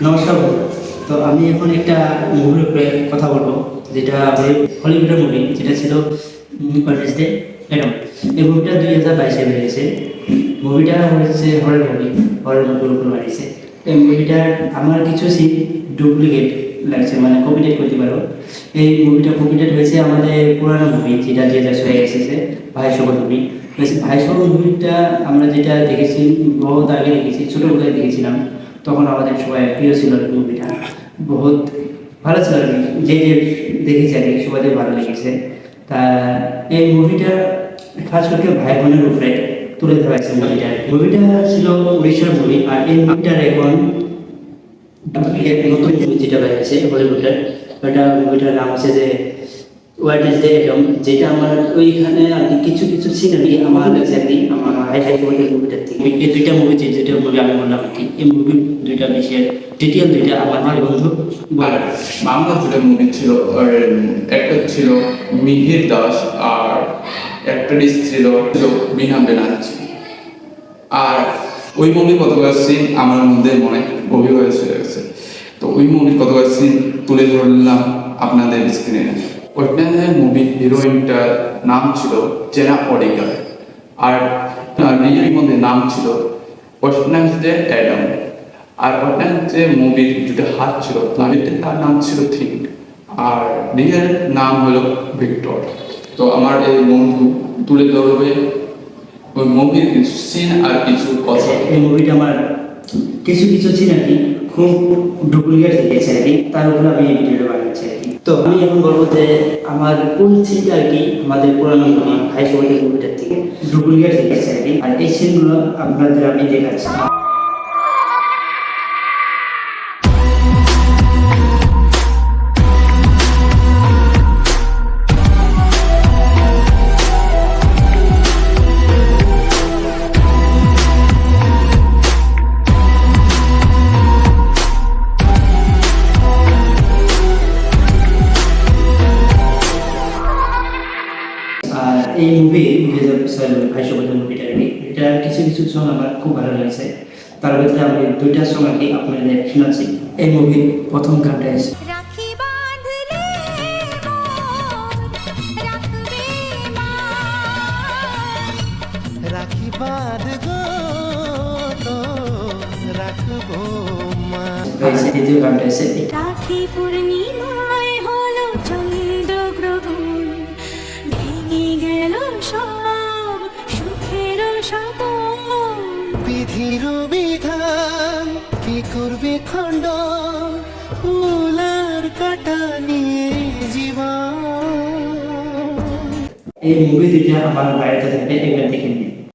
নমস্কার বন্ধু। তো আমি এখন একটা মুভির উপরে কথা বলবো, যেটা হলিউডের মুভি, যেটা ছিল ওয়েডনেসডে এরম। এই মুভিটা 2022-এ বেরিয়েছে। মুভিটা হচ্ছে হরের মুভির উপর বানিয়েছে। এই মুভিটার আমার কিছু সিন ডুপ্লিকেট লাগছে, মানে কপিটেড করতে পারো। এই মুভিটা কপিটেড হয়েছে আমাদের পুরানো মুভি, যেটা 2006-এ এসেছে, ভাই সবার মুভি। ভাই সবার মুভিটা আমরা যেটা দেখেছি বহুত আগে দেখেছি, ছোটোবেলায় দেখেছিলাম। তখন আমাদের সবাই প্রিয় ছিল মুভিটা, বহুত ভালো ছিল আর কি। যে যে দেখেছি আর কি সবাই ভালো লেগেছে। তা এই মুভিটা খাস করে ভাই বোনের উপরে তুলে ধরা হয়েছে। মুভিটা ছিল উড়িষ্যার মুভি, আর এই মুভিটার এখন নতুন মুভি যেটা বেরিয়েছে হলিউডের, মুভিটার নাম হচ্ছে যে ওয়েডনেসডে এরম। যেটা আমার ওইখানে আর কি কিছু কিছু সিনারি আমার কাছে আর কি আমার মুভিটার থেকে এই দুইটা মুভি, যেটা মুভি আমি বললাম আর কি, এই মুভি দুইটা বিষয়ের ডিটেল দুইটা আমার ভাই বন্ধু বলার। বাংলা দুটো মুভি ছিল, একটা ছিল মিহির দাস আর অ্যাক্ট্রেস ছিল বিনা ব্যানার্জি। আর ওই মুভির কতগুলো সিন আমার মধ্যে মনে গভীর হয়ে চলে গেছে। তো ওই মুভির কতগুলো সিন তুলে ধরলাম আপনাদের স্ক্রিনে। ওইখানে মুভির হিরোইনটার নাম ছিল জেনা অডিগার, আর রিয়ের মধ্যে নাম ছিল ওয়েডনেসডে অ্যাডাম। আর ওয়েডনেসডে মুভির দুটো হাত ছিল, তার নাম ছিল থিঙ্ক, আর রিয়ের নাম হলো ভিক্টর। তো আমার এই বন্ধু তুলে ধরবে ওই মুভির কিছু সিন আর কিছু কথা। এই মুভিটা আমার কিছু কিছু সিন আর কি খুব ডুপ্লিকেট লেগেছে আর কি, তার উপরে আমি এই ভিডিওটা বানিয়েছি আর কি। তো আমি এখন বলবো যে আমার কোন সিনটা আর কি আমাদের পুরানো মুভি ভাই সবাই মুভিটার থেকে ডুপ্লিকেট লেগেছে আর কি, আর এই সিনগুলো আপনাদের আমি দেখাচ্ছি। আর এই মুভি 2006 ভাই সবাই মুভিটা আর কি, এটা কিছু কিছু সং আমার খুব ভালো লেগেছে। তার ভিতরে আমি দুইটা সং আর কি আপনাদের শোনাচ্ছি। এই মুভির প্রথম গানটা এসে দ্বিতীয় গানটা এসে রাখি পূর্ণিমায় হলো চন্দ্রগ্রহণ, ভেঙে গেল সব সুখের সাগর। বিধির বিধান কি করবে খণ্ড, ফুলার কাটা নিয়ে জীবন। এই মুভি দুইটা আমার বাড়িতে থাকলে একবার দেখে নিন।